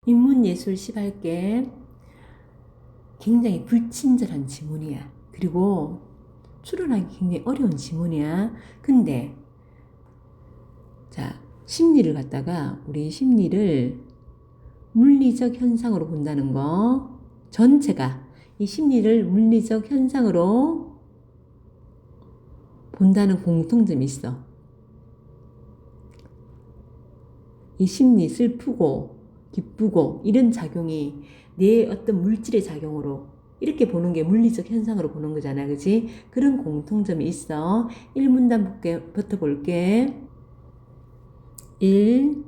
인문예술 10할게 굉장히 불친절한 지문이야. 그리고 추론하기 굉장히 어려운 지문이야. 근데 자, 심리를 갖다가 우리 심리를 물리적 현상으로 본다는 거, 전체가 이 심리를 물리적 현상으로 본다는 공통점이 있어. 이 심리, 슬프고 기쁘고 이런 작용이 내 어떤 물질의 작용으로 이렇게 보는 게 물리적 현상으로 보는 거잖아. 그지? 그런 공통점이 있어. 1문단부터 볼게. 1.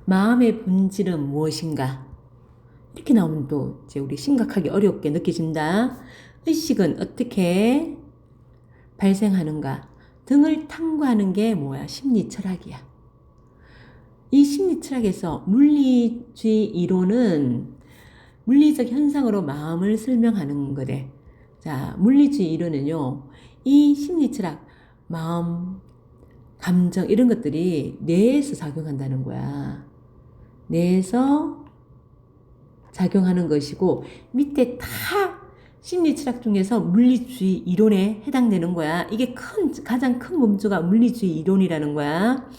마음의 본질은 무엇인가? 이렇게 나오면 또 이제 우리 심각하게 어렵게 느껴진다. 의식은 어떻게 발생하는가? 등을 탐구하는 게 뭐야? 심리 철학이야. 이 심리 철학에서 물리주의 이론은 물리적 현상으로 마음을 설명하는 거래. 자, 물리주의 이론은요, 이 심리 철학, 마음, 감정 이런 것들이 뇌에서 작용한다는 거야. 뇌에서 작용하는 것이고 밑에 다 심리 철학 중에서 물리주의 이론에 해당되는 거야. 이게 가장 큰 범주가 물리주의 이론이라는 거야.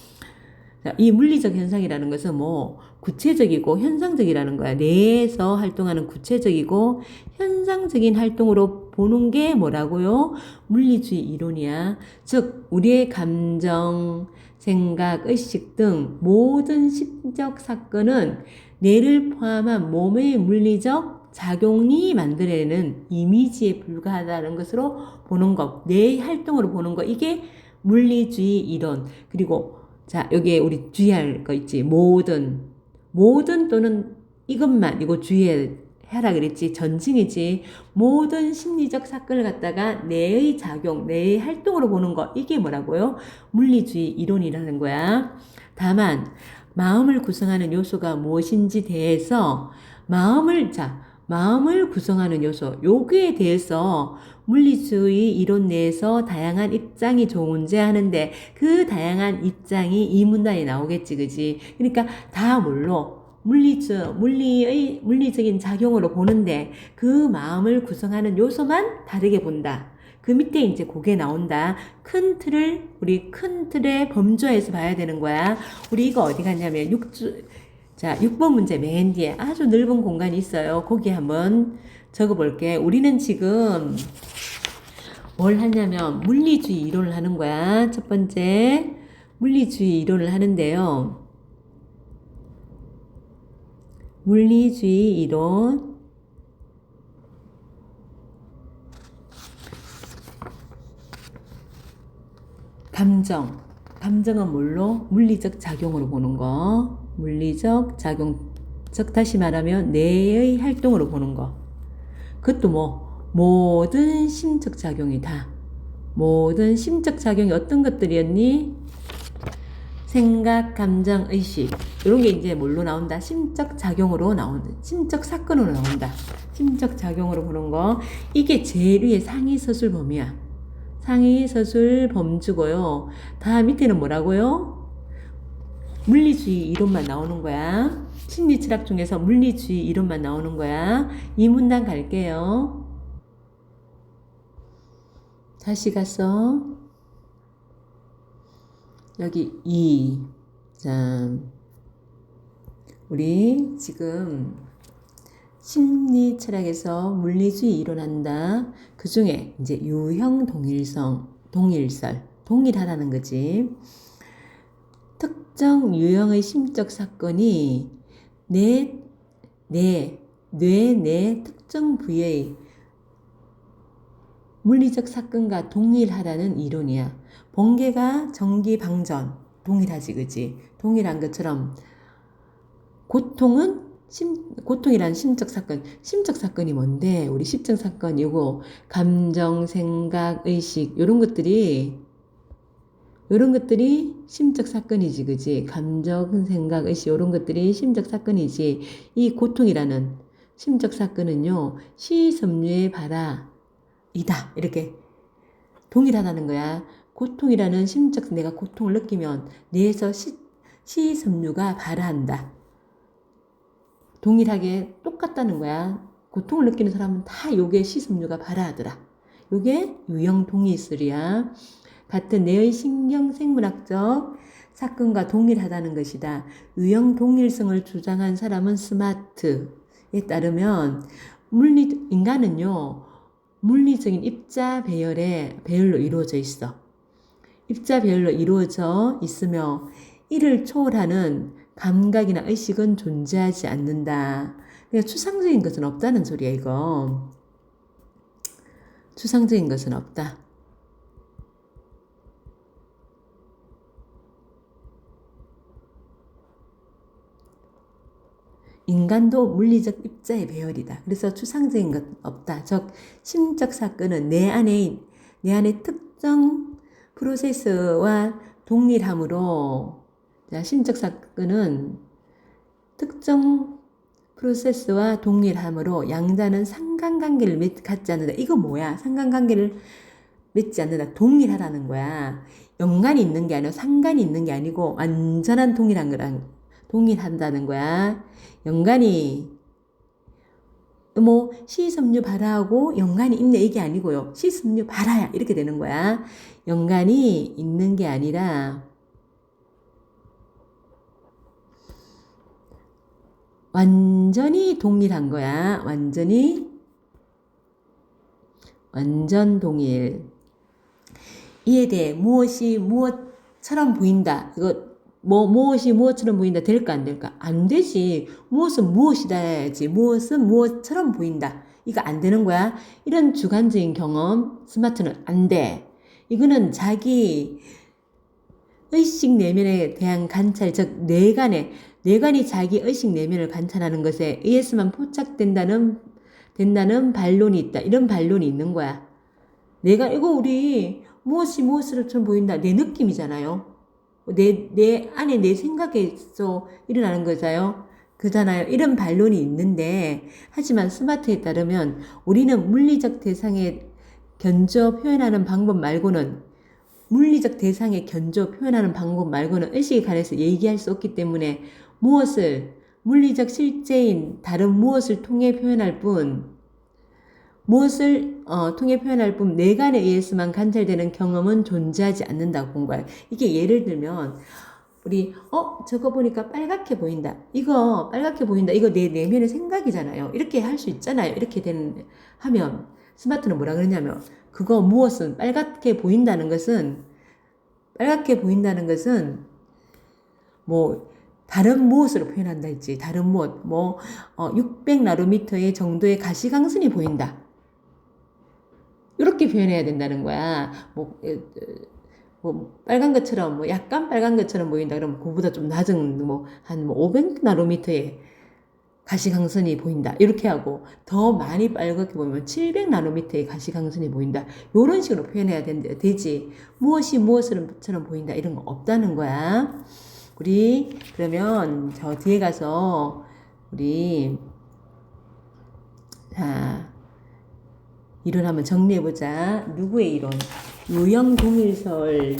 이 물리적 현상이라는 것은 뭐 구체적이고 현상적이라는 거야. 뇌에서 활동하는 구체적이고 현상적인 활동으로 보는 게 뭐라고요? 물리주의 이론이야. 즉 우리의 감정, 생각, 의식 등 모든 심적 사건은 뇌를 포함한 몸의 물리적 작용이 만들어내는 이미지에 불과하다는 것으로 보는 것, 뇌의 활동으로 보는 것, 이게 물리주의 이론. 그리고 자, 여기에 우리 주의할 거 있지. 모든 또는 이것만, 이거 주의해라 그랬지. 전칭이지. 모든 심리적 사건을 갖다가 뇌의 작용, 뇌의 활동으로 보는 거. 이게 뭐라고요? 물리주의 이론이라는 거야. 다만, 마음을 구성하는 요소가 무엇인지 대해서 마음을 구성하는 요소, 요기에 대해서 물리주의 이론 내에서 다양한 입장이 존재하는데 그 다양한 입장이 이 문단에 나오겠지, 그지? 그러니까 다 물리적인 작용으로 보는데 그 마음을 구성하는 요소만 다르게 본다. 그 밑에 이제 그게 나온다. 우리 큰 틀의 범주에서 봐야 되는 거야. 우리 이거 어디 갔냐면 6번 문제 맨 뒤에 아주 넓은 공간이 있어요. 거기 한번 적어볼게. 우리는 지금 뭘 하냐면 물리주의 이론을 하는 거야. 첫 번째 물리주의 이론을 하는데요. 물리주의 이론 감정은 뭘로? 물리적 작용으로 보는 거. 물리적 작용. 즉 다시 말하면 뇌의 활동으로 보는 거. 그것도 모든 심적 작용이 다. 모든 심적 작용이 어떤 것들이었니? 생각, 감정, 의식. 이런 게 이제 뭘로 나온다? 심적 작용으로 나온다. 심적 사건으로 나온다. 심적 작용으로 보는 거. 이게 제일 위에 상위 서술범위야. 상위 서술 범주고요. 다 밑에는 뭐라고요? 물리주의 이론만 나오는 거야. 심리 철학 중에서 물리주의 이론만 나오는 거야. 이 문단 갈게요. 다시 가서 여기 2. 자, 우리 지금 심리 철학에서 물리주의 이론한다. 그 중에 이제 유형 동일설, 동일하다는 거지. 특정 유형의 심적 사건이 뇌 내 특정 부위의 물리적 사건과 동일하다는 이론이야. 번개가 전기 방전 동일하지, 그지? 동일한 것처럼 고통이란 심적 사건이 뭔데? 우리 심적 사건 이거 감정, 생각, 의식 이런 것들이 심적 사건이지, 그지? 감정, 생각, 의식 이런 것들이 심적 사건이지. 이 고통이라는 심적 사건은요, 시섬유의 발화이다. 이렇게 동일하다는 거야. 고통이라는 내가 고통을 느끼면 뇌에서 시섬유가 발화한다. 동일하게 똑같다는 거야. 고통을 느끼는 사람은 다 요게 시습류가 발화하더라. 요게 유형 동일설이야. 같은 뇌의 신경생물학적 사건과 동일하다는 것이다. 유형 동일성을 주장한 사람은 스마트에 따르면 인간은요, 물리적인 입자 배열로 이루어져 있어. 입자 배열로 이루어져 있으며 이를 초월하는 감각이나 의식은 존재하지 않는다. 그러니까 추상적인 것은 없다는 소리야, 이거. 추상적인 것은 없다. 인간도 물리적 입자의 배열이다. 그래서 추상적인 것 없다. 즉 심적 사건은 내 안에 특정 프로세스와 동일하므로, 심적 사건은 특정 프로세스와 동일하므로 양자는 상관관계를 갖지 않는다. 이거 뭐야? 상관관계를 맺지 않는다. 동일하다는 거야. 연관이 있는 게 아니고 상관이 있는 게 아니고 완전한 동일한다는 거야. 연관이 뭐 시섬유 발화하고 연관이 있네 이게 아니고요. 시섬유 발화야 이렇게 되는 거야. 연관이 있는 게 아니라 완전히 동일한 거야. 완전 동일. 이에 대해 무엇이 무엇처럼 보인다. 이거 무엇이 무엇처럼 보인다. 될까 안 될까? 안 되지. 무엇은 무엇이다 해야지. 무엇은 무엇처럼 보인다. 이거 안 되는 거야. 이런 주관적인 경험 스마트는 안 돼. 이거는 자기 의식 내면에 대한 관찰, 즉 뇌관이 자기 의식 내면을 관찰하는 것에 의해서만 포착된다는 반론이 있다. 이런 반론이 있는 거야. 이거 우리 무엇이 무엇으로처럼 보인다. 내 느낌이잖아요. 내 안에 내 생각에서 일어나는 그잖아요. 이런 반론이 있는데, 하지만 스마트에 따르면 우리는 물리적 대상의 견조 표현하는 방법 말고는 의식에 관해서 얘기할 수 없기 때문에 물리적 실제인 다른 무엇을 통해 표현할 뿐, 뇌관에 의해서만 관찰되는 경험은 존재하지 않는다고 본 거예요. 이게 예를 들면, 우리, 저거 보니까 빨갛게 보인다. 이거 빨갛게 보인다. 이거 내 내면의 생각이잖아요. 이렇게 할 수 있잖아요. 하면, 스마트는 뭐라 그러냐면, 무엇은 빨갛게 보인다는 것은, 뭐, 다른 무엇으로 표현한다 했지. 다른 무엇, 600나노미터의 정도의 가시광선이 보인다. 이렇게 표현해야 된다는 거야. 빨간 것처럼, 약간 빨간 것처럼 보인다. 그러면 그보다 좀 낮은, 한 500나노미터의 가시광선이 보인다. 이렇게 하고, 더 많이 빨갛게 보이면 700나노미터의 가시광선이 보인다. 이런 식으로 표현해야 되지. 무엇이 무엇처럼 보인다. 이런 거 없다는 거야. 우리, 그러면 저 뒤에 가서, 이론 한번 정리해보자. 누구의 이론? 유형 동일설.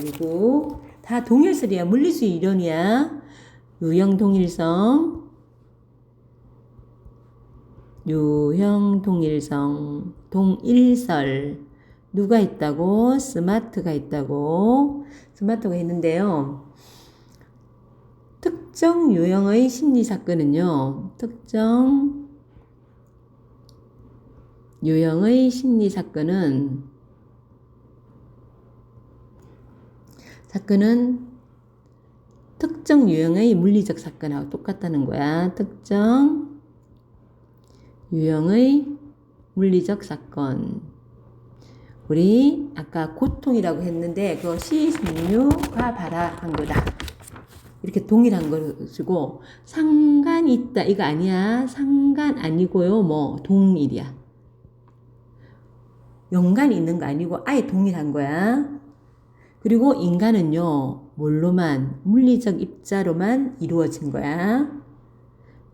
다 동일설이야. 물리주의 이론이야. 유형 동일성. 동일설. 누가 있다고? 스마트가 있다고. 스마트가 있는데요. 특정 유형의 심리사건은요. 사건은 특정 유형의 물리적 사건하고 똑같다는 거야. 특정 유형의 물리적 사건. 우리 아까 고통이라고 했는데 그거 시섬유가 발화한 거다. 이렇게 동일한 것이고 상관이 있다. 이거 아니야. 상관 아니고요. 동일이야. 연관이 있는 거 아니고 아예 동일한 거야. 그리고 인간은요. 물리적 입자로만 이루어진 거야.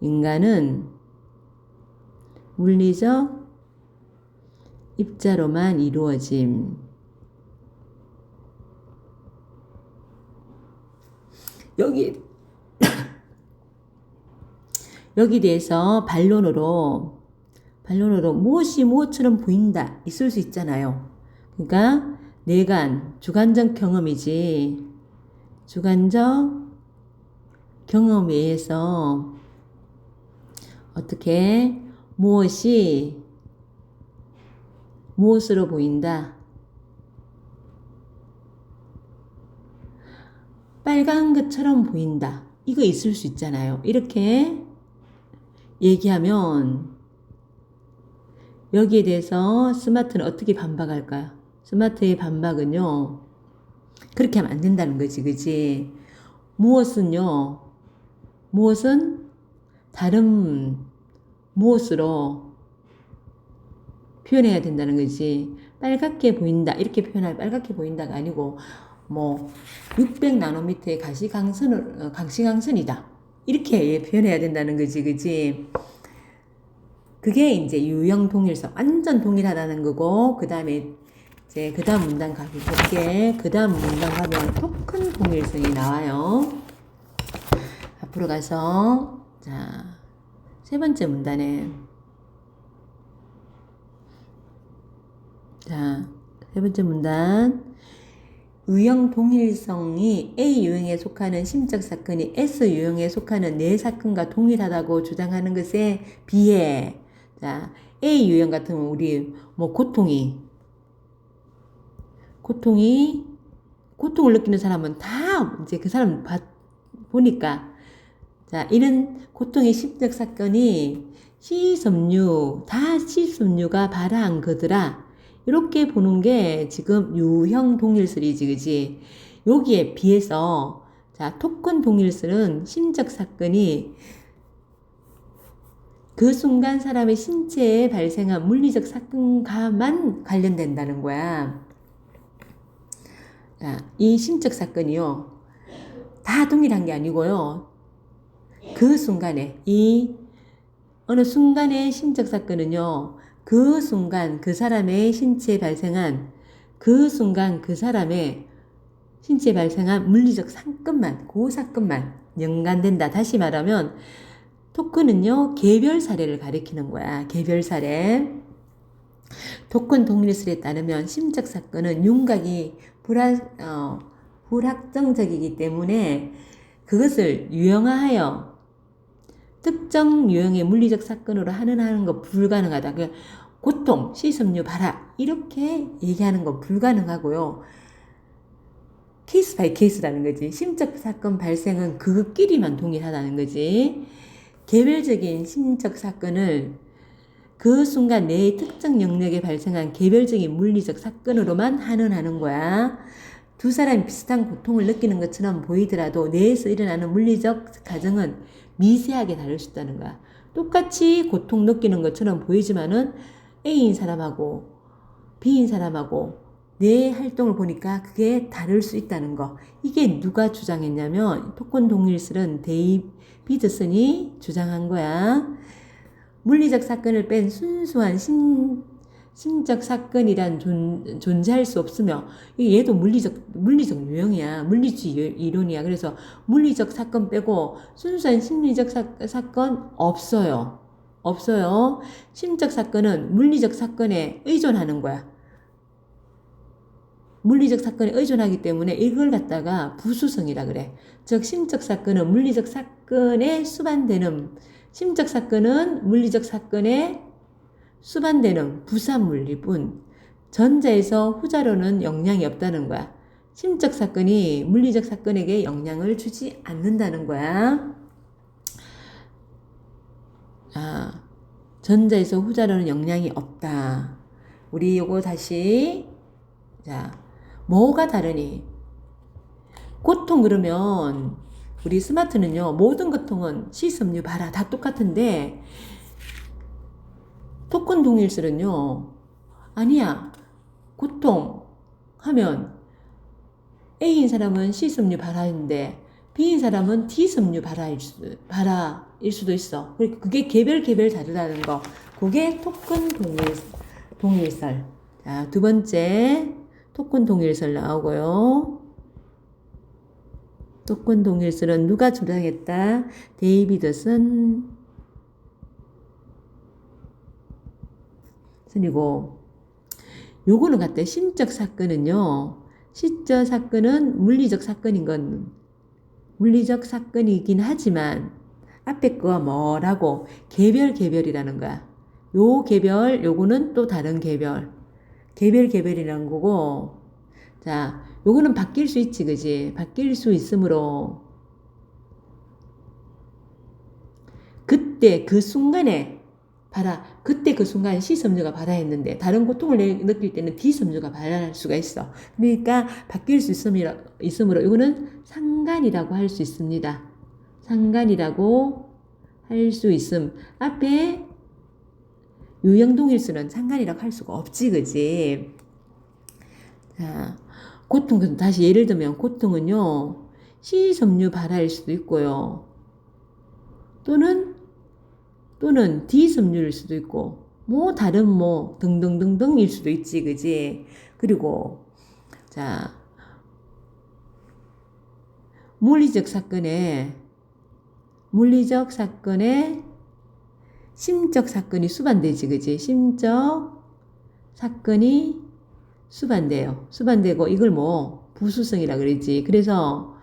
인간은 물리적 입자로만 이루어짐. 여기 대해서 반론으로 무엇이 무엇처럼 보인다 있을 수 있잖아요. 그러니까 내관, 주관적 경험이지. 주관적 경험에 의해서 어떻게 무엇이 무엇으로 보인다. 빨간 것처럼 보인다. 이거 있을 수 있잖아요. 이렇게 얘기하면 여기에 대해서 스마트는 어떻게 반박할까요? 스마트의 반박은요. 그렇게 하면 안 된다는 거지. 그지? 무엇은요. 무엇은 다른 무엇으로 표현해야 된다는 거지. 빨갛게 보인다. 이렇게 표현할 빨갛게 보인다가 아니고 뭐 600나노미터의 가시광선이다. 이렇게 표현해야 된다는 거지. 그지? 그게 이제 유형 동일성, 완전 동일하다는 거고, 그 다음에 이제 그 다음 문단 가볼게. 그 다음 문단 가면 토큰 동일성이 나와요. 앞으로 가서 자, 세 번째 문단에 자, 세 번째 문단 유형 동일성이 A 유형에 속하는 심적 사건이 S 유형에 속하는 내 사건과 동일하다고 주장하는 것에 비해 자, A 유형 같은 우리 뭐 고통을 느끼는 사람은 다 이제 그 사람 보니까 자, 이런 고통의 심적 사건이 C섬유가 발화한 거더라. 이렇게 보는 게 지금 유형 동일설이지, 그지? 여기에 비해서 자, 토큰 동일설은 심적 사건이 그 순간 사람의 신체에 발생한 물리적 사건과만 관련된다는 거야. 자, 이 심적 사건이요. 다 동일한 게 아니고요. 그 순간에, 어느 순간의 심적 사건은요. 그 순간 그 사람의 신체에 발생한 그 순간 그 사람의 신체에 발생한 물리적 사건만, 그 사건만 연관된다. 다시 말하면 토큰은요, 개별 사례를 가리키는 거야. 개별 사례. 토큰 동일설에 따르면 심적 사건은 윤곽이 불확정적이기 때문에 그것을 유형화하여 특정 유형의 물리적 사건으로 하는 거 불가능하다. 고통, C섬유 발화 이렇게 얘기하는 거 불가능하고요. 케이스 바이 케이스라는 거지. 심적 사건 발생은 그것끼리만 동일하다는 거지. 개별적인 심적 사건을 그 순간 내 특정 영역에 발생한 개별적인 물리적 사건으로만 하는 거야. 두 사람이 비슷한 고통을 느끼는 것처럼 보이더라도 뇌에서 일어나는 물리적 과정은 미세하게 다를 수 있다는 거야. 똑같이 고통 느끼는 것처럼 보이지만은 A인 사람하고 B인 사람하고 뇌 활동을 보니까 그게 다를 수 있다는 거. 이게 누가 주장했냐면 토큰 동일설은 데이비드슨이 주장한 거야. 물리적 사건을 뺀 순수한 심적 사건이란 존재할 수 없으며 얘도 물리적 유형이야. 물리주의 이론이야. 그래서 물리적 사건 빼고 순수한 심리적 사건 없어요. 없어요. 심적 사건은 물리적 사건에 의존하는 거야. 물리적 사건에 의존하기 때문에 이걸 갖다가 부수성이라 그래. 즉 심적 사건은 물리적 사건에 수반되는 심적 사건은 물리적 사건에 수반되는 부산물리뿐 전자에서 후자로는 영향이 없다는 거야. 심적 사건이 물리적 사건에게 영향을 주지 않는다는 거야. 전자에서 후자로는 영향이 없다. 우리 요거 다시 자, 뭐가 다르니? 고통 그러면 우리 스마트는요. 모든 고통은 C섬유 발화 다 똑같은데 토큰 동일설은요. 아니야. 고통 하면 A인 사람은 C섬유 발화인데 B인 사람은 D섬유 발화일 수도 있어. 그게 개별 다르다는 거. 그게 토큰 동일설. 자, 두 번째 토큰 동일설 나오고요. 토큰 동일설은 누가 주장했다? 데이비드슨 그리고 요거는 같아. 심적 사건은요. 시적 사건은 물리적 사건이긴 하지만 앞에 거가 뭐라고 개별이라는 거야. 요 개별, 요거는 또 다른 개별이라는 거고. 자, 요거는 바뀔 수 있지, 그지? 바뀔 수 있으므로 그때 그 순간에 봐라. 그때 그 순간 C섬유가 받아 했는데 다른 고통을 느낄 때는 D섬유가 발현할 수가 있어. 그러니까 바뀔 수 있으므로 이거는 상간이라고 할 수 있습니다. 상간이라고 할 수 있음. 앞에 유형동일수는 상간이라고 할 수가 없지, 그지? 자, 고통은 다시 예를 들면 고통은요. C섬유 발화일 수도 있고요. 또는 D섬유일 수도 있고 다른 등등등등일 수도 있지, 그지? 그리고 자, 물리적 사건에 심적 사건이 수반되지, 그지? 심적 사건이 수반되고 이걸 부수성이라 그러지. 그래서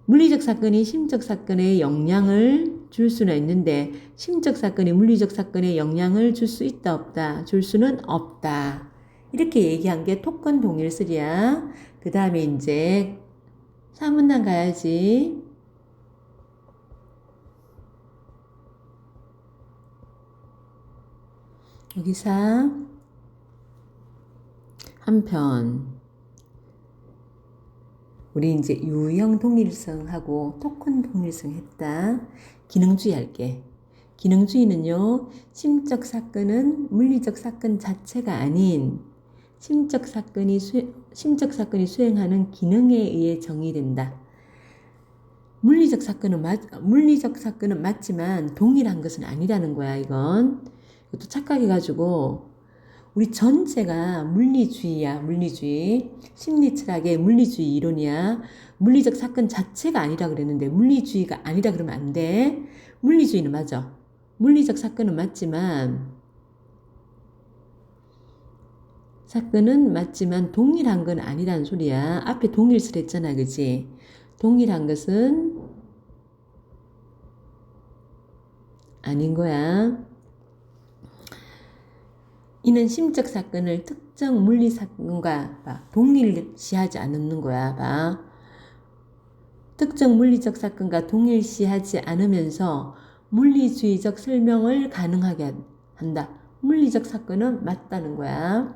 물리적 사건이 심적 사건에 영향을 줄 수는 있는데 심적 사건이 물리적 사건에 영향을 줄 수 있다 없다? 줄 수는 없다. 이렇게 얘기한 게 토건 동일설이야. 그 다음에 이제 사문단 가야지. 여기서 한편 우리 이제 유형 동일성하고 토건 동일성 했다. 기능주의 할게. 기능주의는요. 심적 사건은 물리적 사건 자체가 아닌 심적 사건이 수행하는 기능에 의해 정의된다. 물리적 사건은 맞지만 동일한 것은 아니라는 거야, 이건. 이것도 착각해가지고 우리 전체가 물리주의야, 물리주의. 심리철학의 물리주의 이론이야. 물리적 사건 자체가 아니라 그랬는데 물리주의가 아니라 그러면 안 돼. 물리주의는 맞아. 물리적 사건은 맞지만 동일한 건 아니라는 소리야. 앞에 동일설 했잖아, 그지? 동일한 것은 아닌 거야. 이는 심적 사건을 특정 물리 사건과 동일시하지 않는 거야. 특정 물리적 사건과 동일시하지 않으면서 물리주의적 설명을 가능하게 한다. 물리적 사건은 맞다는 거야.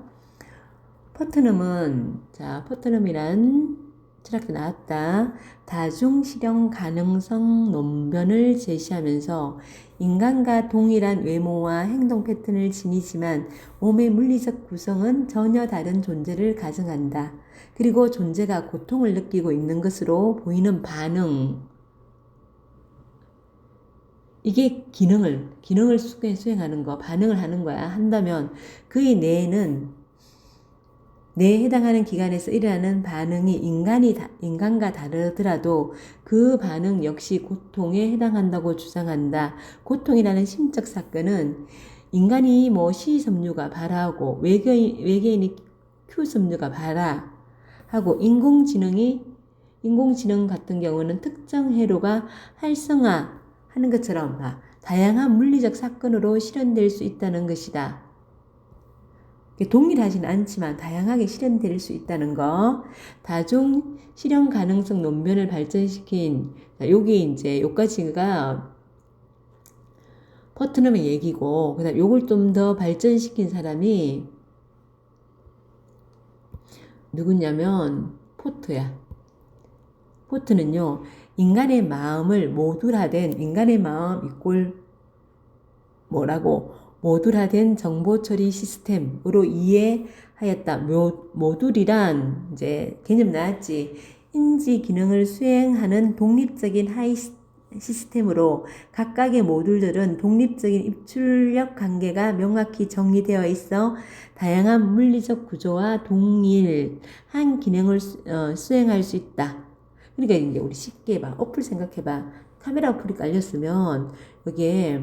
포트넘이란 철학도 나왔다. 다중 실현 가능성 논변을 제시하면서 인간과 동일한 외모와 행동 패턴을 지니지만 몸의 물리적 구성은 전혀 다른 존재를 가정한다. 그리고 존재가 고통을 느끼고 있는 것으로 보이는 반응. 이게 기능을 수행하는 거, 반응을 하는 거야. 한다면 그의 뇌에 해당하는 기관에서 일어나는 반응이 인간과 다르더라도 그 반응 역시 고통에 해당한다고 주장한다. 고통이라는 심적 사건은 인간이 C섬유가 발화하고 외계인이 Q섬유가 발화하고 인공지능 같은 경우는 특정 회로가 활성화하는 것처럼 다양한 물리적 사건으로 실현될 수 있다는 것이다. 동일하지는 않지만 다양하게 실현될 수 있다는 거. 다중 실현 가능성 논변을 발전시킨, 여기 이제 요까지가 포트넘의 얘기고, 그 다음 요걸 좀 더 발전시킨 사람이 누구냐면 포트야. 포트는요, 인간의 마음 이꼴 모듈화된 정보 처리 시스템으로 이해하였다. 모듈이란 이제 개념 나왔지. 인지 기능을 수행하는 독립적인 하위 시스템으로 각각의 모듈들은 독립적인 입출력 관계가 명확히 정의되어 있어 다양한 물리적 구조와 동일한 기능을 수행할 수 있다. 그러니까 이제 우리 쉽게 어플 생각해봐. 카메라 어플이 깔렸으면 여기에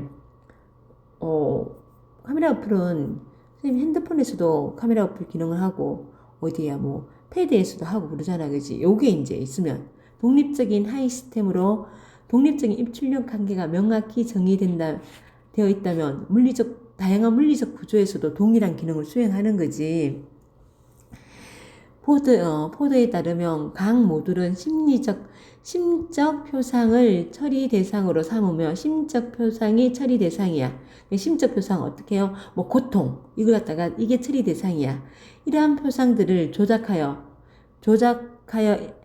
카메라 어플은 선생님 핸드폰에서도 카메라 어플 기능을 하고 어디야 뭐 패드에서도 하고 그러잖아, 그지? 요게 이제 있으면 독립적인 하위 시스템으로 독립적인 입출력 관계가 명확히 정의된다 되어 있다면 다양한 물리적 구조에서도 동일한 기능을 수행하는 거지. 포드에 따르면 각 모듈은 심적 표상을 처리 대상으로 삼으며 심적 표상이 처리 대상이야. 심적 표상 어떻게 해요? 뭐 고통 이걸 갖다가 이게 처리 대상이야. 이러한 표상들을 조작하여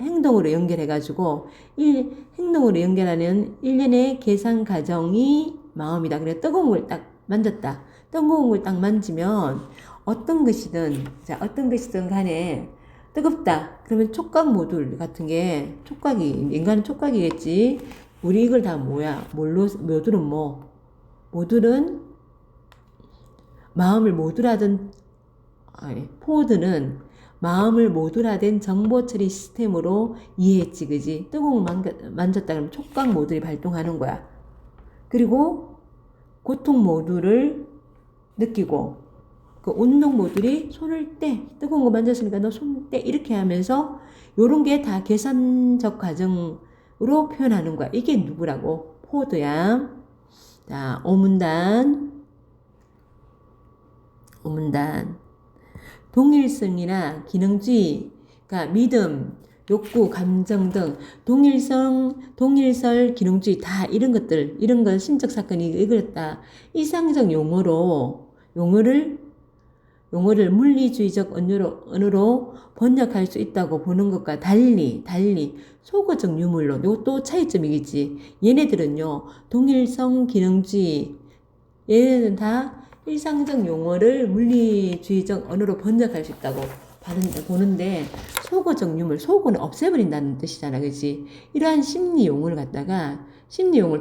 행동으로 연결해가지고 행동으로 연결하는 일련의 계산 과정이 마음이다. 그래 뜨거운 걸 딱 만졌다. 뜨거운 걸 딱 만지면 어떤 것이든 간에 뜨겁다. 그러면 촉각 모듈 같은 게 인간은 촉각이겠지. 우리 이걸 다 뭐야? 모듈은 뭐? 모듈은 마음을 포드는 마음을 모듈화된 정보 처리 시스템으로 이해했지, 그지? 뜨거운 걸 만졌다 그러면 촉각 모듈이 발동하는 거야. 그리고 고통 모듈을 느끼고 그 운동 모듈이 손을 떼, 뜨거운 거 만졌으니까 너 손 떼, 이렇게 하면서 요런 게 다 계산적 과정으로 표현하는 거야. 이게 누구라고? 포드야. 자, 오문단. 동일성이나 기능주의, 그러니까 믿음, 욕구, 감정 등 동일설, 기능주의 다 이런 건 심적 사건이 이거였다. 이상적 용어를 물리주의적 언어로 번역할 수 있다고 보는 것과 달리 소거적 유물로 이것도 차이점이겠지. 얘네들은요 동일성 기능주의 얘네들은 다 일상적 용어를 물리주의적 언어로 번역할 수 있다고 보는데 소거적 유물, 소거는 없애버린다는 뜻이잖아, 그렇지? 이러한 심리 용어를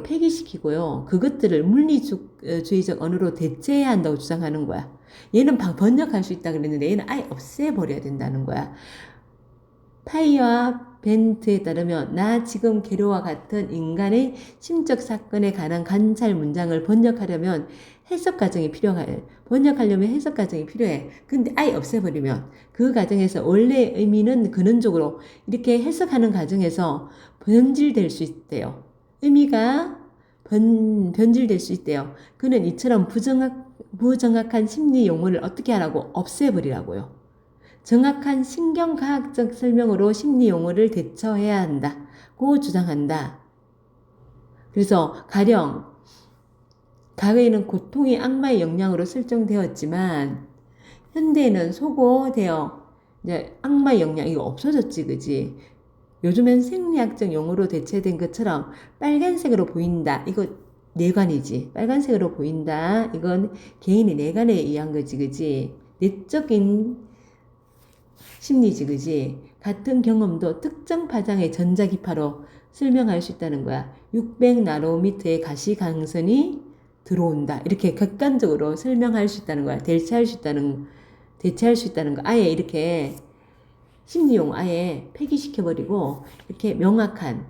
폐기시키고요 그것들을 물리주의적 언어로 대체해야 한다고 주장하는 거야. 얘는 번역할 수 있다 그랬는데 얘는 아예 없애버려야 된다는 거야. 파이와 벤트에 따르면 나 지금 개로와 같은 인간의 심적 사건에 관한 관찰 문장을 번역하려면 해석 과정이 필요해. 근데 아예 없애버리면 그 과정에서 원래 의미는 근원적으로 이렇게 해석하는 과정에서 변질될 수 있대요. 의미가 변질될 수 있대요. 그는 이처럼 부정확한 심리 용어를 어떻게 하라고? 없애버리라고요. 정확한 신경과학적 설명으로 심리 용어를 대처해야 한다고 주장한다. 그래서 가령 과거에는 고통이 악마의 영향으로 설정되었지만 현대에는 소거되어 이제 악마의 영향 이거 없어졌지, 그지? 요즘엔 생리학적 용어로 대체된 것처럼 빨간색으로 보인다. 이거 뇌관이지. 빨간색으로 보인다. 이건 개인의 뇌관에 의한 거지, 그지? 내적인 심리지, 그지? 같은 경험도 특정 파장의 전자기파로 설명할 수 있다는 거야. 600나노미터의 가시광선이 들어온다. 이렇게 객관적으로 설명할 수 있다는 거야. 대체할 수 있다는 거. 아예 이렇게 심리용 아예 폐기시켜버리고 이렇게 명확한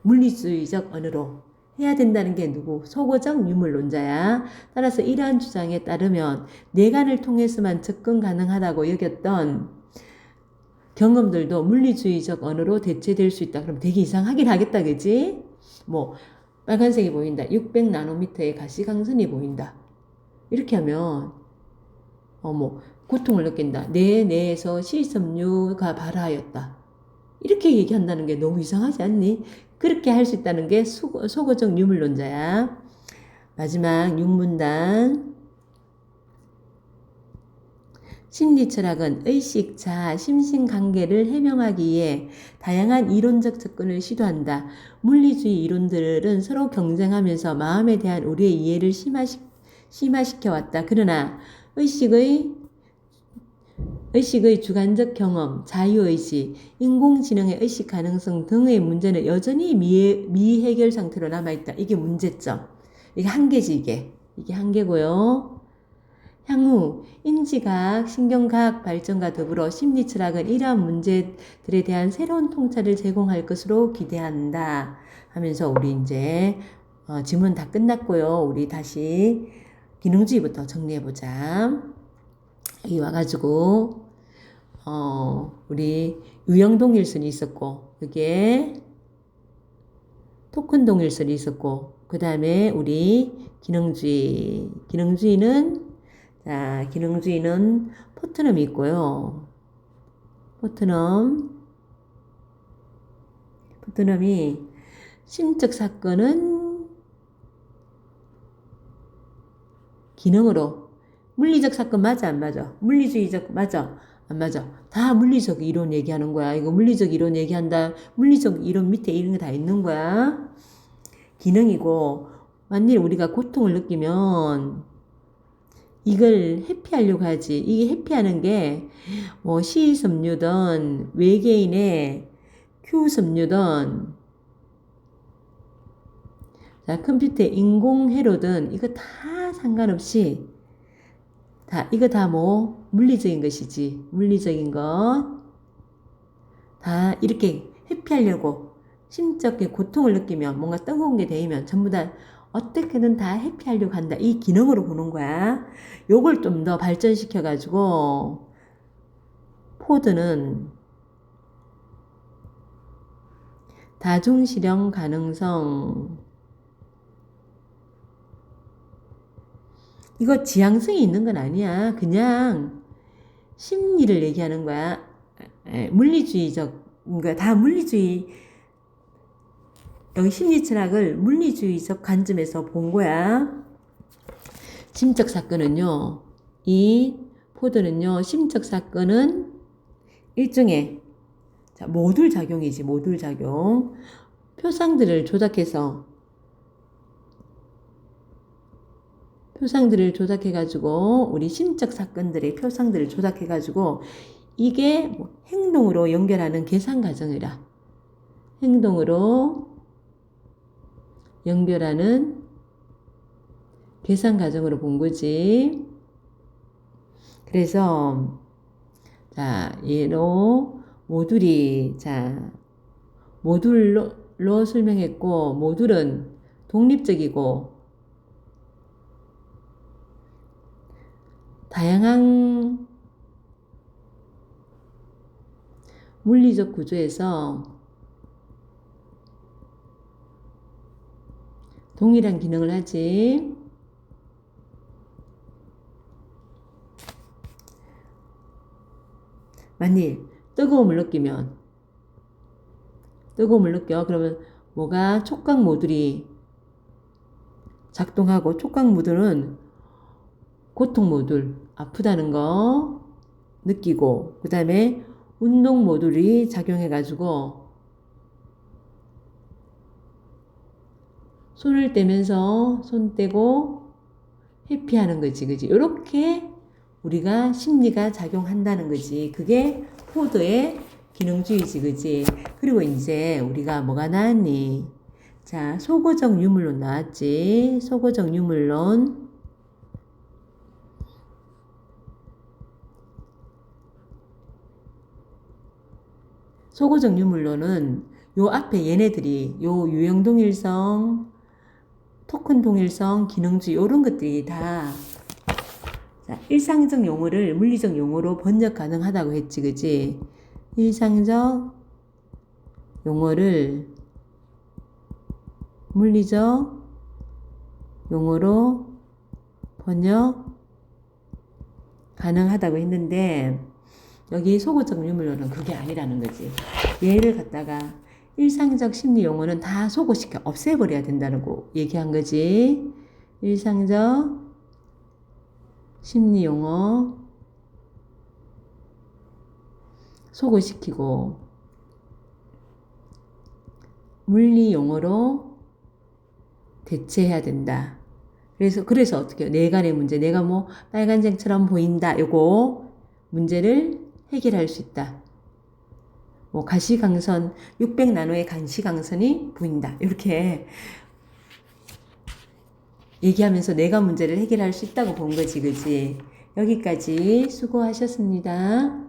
물리주의적 언어로 해야 된다는 게 누구? 소거적 유물론자야. 따라서 이러한 주장에 따르면 뇌관을 통해서만 접근 가능하다고 여겼던 경험들도 물리주의적 언어로 대체될 수 있다. 그럼 되게 이상하긴 하겠다, 그지? 뭐 빨간색이 보인다. 600나노미터의 가시광선이 보인다. 이렇게 하면 고통을 느낀다. 내 뇌에서 실섬유가 발화하였다. 이렇게 얘기한다는 게 너무 이상하지 않니? 그렇게 할 수 있다는 게 소거적 유물론자야. 마지막 6문단. 심리철학은 의식, 자아, 심신관계를 해명하기 위해 다양한 이론적 접근을 시도한다. 물리주의 이론들은 서로 경쟁하면서 마음에 대한 우리의 이해를 심화시켜왔다. 그러나 의식의 주관적 경험, 자유의식, 인공지능의 의식 가능성 등의 문제는 여전히 미해결 상태로 남아있다. 이게 문제점. 이게 한계지, 이게 한계고요. 향후 인지과학, 신경과학 발전과 더불어 심리철학은 이러한 문제들에 대한 새로운 통찰을 제공할 것으로 기대한다. 하면서 우리 이제 질문 다 끝났고요. 우리 다시 기능주의부터 정리해보자. 여기 와가지고 우리 유형동일선이 있었고, 여기에 토큰동일선이 있었고, 그 다음에 우리 기능주의는 포트넘이 있고요. 포트넘이 심적 사건은 기능으로, 물리적 사건 맞아 안 맞아? 물리주의적 맞아 안 맞아? 다 물리적 이론 얘기하는 거야. 이거 물리적 이론 얘기한다. 물리적 이론 밑에 이런 게 다 있는 거야. 기능이고, 만일 우리가 고통을 느끼면 이걸 회피하려고 하지. 이게 회피하는 게 뭐 시섬유든 외계인의 Q섬유든 컴퓨터의 인공회로든 이거 다 상관없이 이거 다 뭐 물리적인 것이지. 물리적인 것 다 이렇게 회피하려고 심적인 고통을 느끼면 뭔가 뜨거운 게 되면 전부 다 어떻게든 다 회피하려고 한다. 이 기능으로 보는 거야. 요걸 좀 더 발전시켜 가지고 포드는 다중실현 가능성, 이거 지향성이 있는 건 아니야. 그냥 심리를 얘기하는 거야. 물리주의적, 그러니까 다 물리주의, 여기 심리철학을 물리주의적 관점에서 본 거야. 심적 사건은요, 이 포드는요, 심적 사건은 일종의 모듈 작용이지, 모듈 작용. 표상들을 조작해가지고, 우리 심적 사건들의 표상들을 조작해가지고, 이게 뭐 행동으로 연결하는 계산 과정이라. 행동으로 연결하는 계산 과정으로 본 거지. 그래서, 얘로 모듈로 설명했고, 모듈은 독립적이고, 다양한 물리적 구조에서 동일한 기능을 하지. 만일 뜨거움을 느껴. 그러면 뭐가 촉각 모듈이 작동하고, 촉각 모듈은 고통 모듈, 아프다는 거 느끼고, 그 다음에 운동 모듈이 작용해가지고 손을 떼면서 손 떼고 회피하는 거지, 그지? 이렇게 우리가 심리가 작용한다는 거지. 그게 포드의 기능주의지, 그지? 그리고 이제 우리가 뭐가 나왔니? 소고적 유물론 나왔지. 소고적 유물론. 소고적 유물론은 요 앞에 얘네들이 요 유형 동일성, 토큰 동일성, 기능주의 이런 것들이 다 일상적 용어를 물리적 용어로 번역 가능하다고 했지, 그지? 일상적 용어를 물리적 용어로 번역 가능하다고 했는데, 여기 소고적 유물론은 그게 아니라는 거지. 얘를 갖다가 일상적 심리 용어는 다 소고시켜 없애버려야 된다고 얘기한 거지. 일상적 심리 용어 소고시키고 물리 용어로 대체해야 된다. 그래서 어떻게 해요? 내간의 문제, 내가 뭐 빨간쟁처럼 보인다. 요거 문제를 해결할 수 있다. 뭐 가시광선 600나노의 가시광선이 보인다. 이렇게 얘기하면서 내가 문제를 해결할 수 있다고 본 거지, 그지? 여기까지 수고하셨습니다.